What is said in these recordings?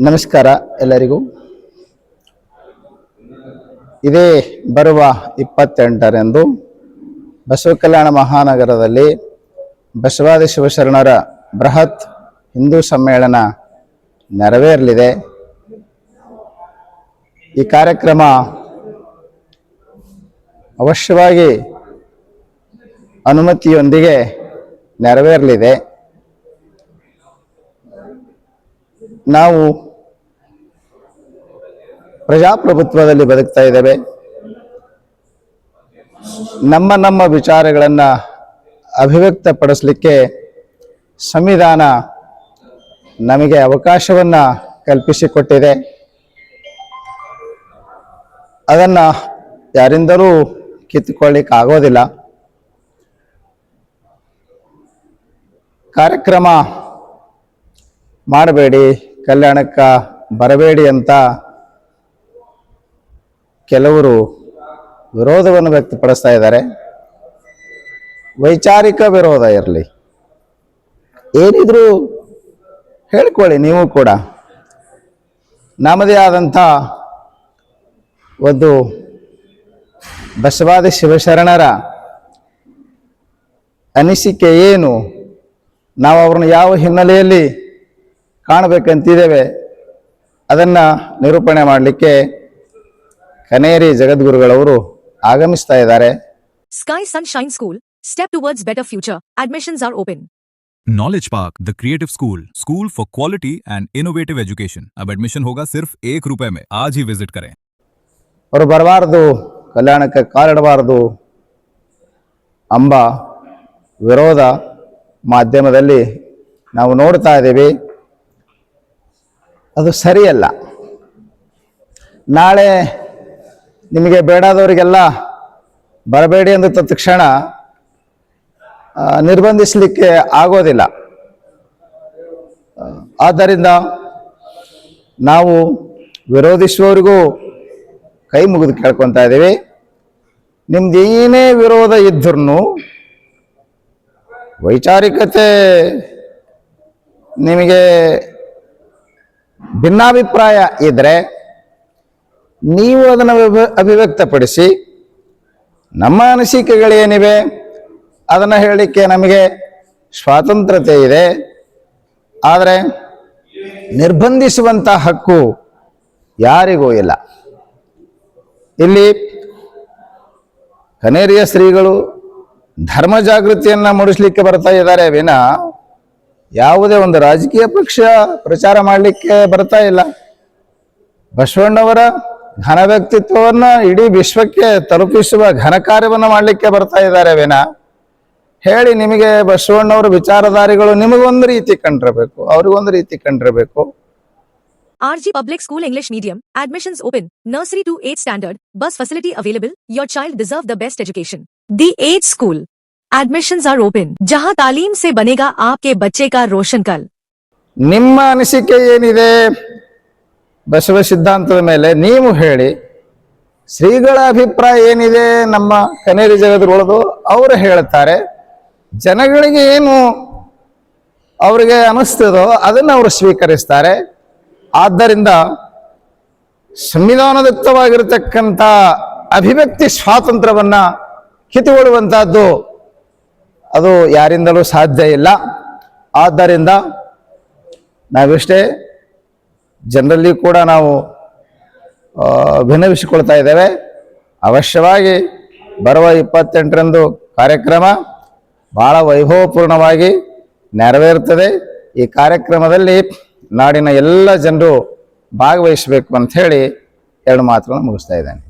ನಮಸ್ಕಾರ ಎಲ್ಲರಿಗೂ. ಇದೇ ಬರುವ 28ರಂದು ಬಸವ ಕಲ್ಯಾಣ ಮಹಾನಗರದಲ್ಲಿ ಬಸವಾದಿ ಶಿವಶರಣರ ಬೃಹತ್ ಹಿಂದೂ ಸಮ್ಮೇಳನ ನೆರವೇರಲಿದೆ. ಈ ಕಾರ್ಯಕ್ರಮ ಅವಶ್ಯವಾಗಿ ಅನುಮತಿಯೊಂದಿಗೆ ನೆರವೇರಲಿದೆ. ನಾವು ಪ್ರಜಾಪ್ರಭುತ್ವದಲ್ಲಿ ಬದುಕ್ತಾ ಇದ್ದೇವೆ. ನಮ್ಮ ವಿಚಾರಗಳನ್ನು ಅಭಿವ್ಯಕ್ತಪಡಿಸಲಿಕ್ಕೆ ಸಂವಿಧಾನ ನಮಗೆ ಅವಕಾಶವನ್ನು ಕಲ್ಪಿಸಿಕೊಟ್ಟಿದೆ. ಅದನ್ನು ಯಾರಿಂದಲೂ ಕಿತ್ತುಕೊಳ್ಳಿಕ್ಕೆ ಆಗೋದಿಲ್ಲ. ಕಾರ್ಯಕ್ರಮ ಮಾಡಬೇಡಿ, ಕಲ್ಯಾಣಕ್ಕೆ ಬರಬೇಡಿ ಅಂತ ಕೆಲವರು ವಿರೋಧವನ್ನು ವ್ಯಕ್ತಪಡಿಸ್ತಾ ಇದ್ದಾರೆ. ವೈಚಾರಿಕ ವಿರೋಧ ಇರಲಿ, ಏನಿದ್ರೂ ಹೇಳ್ಕೊಳ್ಳಿ. ನೀವು ಕೂಡ ನಮ್ಮದೇ ಆದಂಥ ಒಂದು ಬಸವಾದಿ ಶಿವಶರಣರ ಅನಿಸಿಕೆ ಏನು, ನಾವು ಅವ್ರನ್ನ ಯಾವ ಹಿನ್ನೆಲೆಯಲ್ಲಿ ಕಾಣಬೇಕಂತಿದ್ದೇವೆ, ಅದನ್ನು ನಿರೂಪಣೆ ಮಾಡಲಿಕ್ಕೆ ಕನೇರಿ ಜಗದ್ಗುರುಗಳವರು ಆಗಮಿಸ್ತಾ ಇದ್ದಾರೆ. Sky Sunshine School, step towards better future. Admissions are open. Knowledge Park, the creative school for quality and innovative education. अब एडमिशन होगा सिर्फ ₹1 में. आज ही विजिट करें. ಅವರು ಬರಬಾರ್ದು, ಕಲ್ಯಾಣಕ್ಕೆ ಕಾಲಿಡಬಾರ್ದು ಎಂಬ ವಿರೋಧ ಮಾಧ್ಯಮದಲ್ಲಿ ನಾವು ನೋಡ್ತಾ ಇದ್ದೀವಿ. ಅದು ಸರಿಯಲ್ಲ. ನಾಳೆ ನಿಮಗೆ ಬೇಡಾದವರಿಗೆಲ್ಲ ಬರಬೇಡಿ ಅಂದ ತಕ್ಷಣ ನಿರ್ಬಂಧಿಸಲಿಕ್ಕೆ ಆಗೋದಿಲ್ಲ. ಆದ್ದರಿಂದ ನಾವು ವಿರೋಧಿಸುವವರಿಗೂ ಕೈ ಮುಗಿದು ಕೇಳ್ಕೊತಾ ಇದ್ದೀವಿ. ನಿಮ್ದು ಏನೇ ವಿರೋಧ ಇದ್ರೂ, ವೈಚಾರಿಕತೆ ನಿಮಗೆ ಭಿನ್ನಾಭಿಪ್ರಾಯ ಇದ್ದರೆ ನೀವು ಅದನ್ನು ಅಭಿವ್ಯಕ್ತಪಡಿಸಿ. ನಮ್ಮ ಅನಿಸಿಕೆಗಳೇನಿವೆ ಅದನ್ನು ಹೇಳಲಿಕ್ಕೆ ನಮಗೆ ಸ್ವಾತಂತ್ರ್ಯತೆ ಇದೆ. ಆದರೆ ನಿರ್ಬಂಧಿಸುವಂಥ ಹಕ್ಕು ಯಾರಿಗೂ ಇಲ್ಲ. ಇಲ್ಲಿ ಕನೇರಿಯ ಶ್ರೀಗಳು ಧರ್ಮ ಜಾಗೃತಿಯನ್ನು ಮೂಡಿಸಲಿಕ್ಕೆ ಬರ್ತಾ ಇದ್ದಾರೆ ವಿನ ಯಾವುದೇ ಒಂದು ರಾಜಕೀಯ ಪಕ್ಷ ಪ್ರಚಾರ ಮಾಡಲಿಕ್ಕೆ ಬರ್ತಾ ಇಲ್ಲ. ಬಸವಣ್ಣವರ ಘನ ವ್ಯಕ್ತಿತ್ವವನ್ನು ಇಡೀ ವಿಶ್ವಕ್ಕೆ ತಲುಪಿಸುವ ಘನ ಕಾರ್ಯವನ್ನು ಮಾಡಲಿಕ್ಕೆ ಬರ್ತಾ ಇದ್ದಾರೆ ವಿನ ಹೇಳಿ ನಿಮಗೆ ಬಸವಣ್ಣವರ ವಿಚಾರಧಾರಿಗಳು ನಿಮಗೊಂದು ರೀತಿ ಕಂಡಿರಬೇಕು, ಅವ್ರಿಗೊಂದು ರೀತಿ ಕಂಡಿರಬೇಕು. RG Public School English Medium, admissions open. Nursery to 8th standard, bus facility available. Your child deserve the best education. The Age School. Admissions are open. जहां तालीम से बनेगा आपके बच्चे का रोशन कल. ನಿಮ್ಮ ಅನಿಸಿಕೆ ಏನಿದೆ ಬಸವ ಸಿದ್ಧಾಂತದ ಮೇಲೆ ನೀವು ಹೇಳಿ. ಶ್ರೀಗಳ ಅಭಿಪ್ರಾಯ ಏನಿದೆ ನಮ್ಮ ಕನೇರಿ ಜಗದ್ಗುರುಗಳದು ಅವರು ಹೇಳ್ತಾರೆ. ಜನಗಳಿಗೆ ಏನು ಅವರಿಗೆ ಅನಿಸ್ತದೋ ಅದನ್ನು ಅವರು ಸ್ವೀಕರಿಸ್ತಾರೆ. ಆದ್ದರಿಂದ ಸಂವಿಧಾನದತ್ತವಾಗಿರತಕ್ಕಂಥ ಅಭಿವ್ಯಕ್ತಿ ಸ್ವಾತಂತ್ರ್ಯವನ್ನ ಕಿತ್ತುಕೊಳ್ಳುವಂತಹದ್ದು ಅದು ಯಾರಿಂದಲೂ ಸಾಧ್ಯ ಇಲ್ಲ. ಆದ್ದರಿಂದ ನಾವಿಷ್ಟೇ ಜನರಲ್ಲಿ ಕೂಡ ನಾವು ವಿನವಿಸಿಕೊಳ್ತಾ ಇದ್ದೇವೆ. ಅವಶ್ಯವಾಗಿ ಬರುವ 28ರಂದು ಕಾರ್ಯಕ್ರಮ ಬಹಳ ವೈಭವಪೂರ್ಣವಾಗಿ ನೆರವೇರುತ್ತದೆ. ಈ ಕಾರ್ಯಕ್ರಮದಲ್ಲಿ ನಾಡಿನ ಎಲ್ಲ ಜನರು ಭಾಗವಹಿಸಬೇಕು ಅಂತ ಹೇಳಿ ಎರಡು ಮಾತುಗಳನ್ನು ಮುಗಿಸ್ತಾ ಇದ್ದೇನೆ.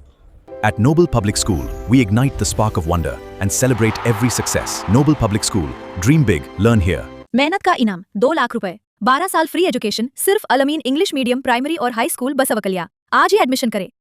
At Noble Public School, we ignite the spark of wonder and celebrate every success. Noble Public School, dream big, learn here. मेहनत का इनाम ₹2 लाख, 12 साल फ्री एजुकेशन सिर्फ अलमीन इंग्लिश मीडियम प्राइमरी और हाई स्कूल बसवकलिया. आज ही एडमिशन करें.